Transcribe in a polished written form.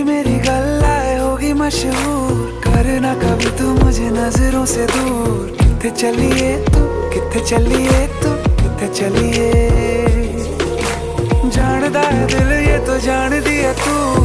मेरी गल्लाए होगी मशहूर, करना कभी तू मुझे नजरों से दूर। किथे चलिए तू, किथे चलिए तू, किथे चलिए। जानदा है दिल ये तो जान दिया तू,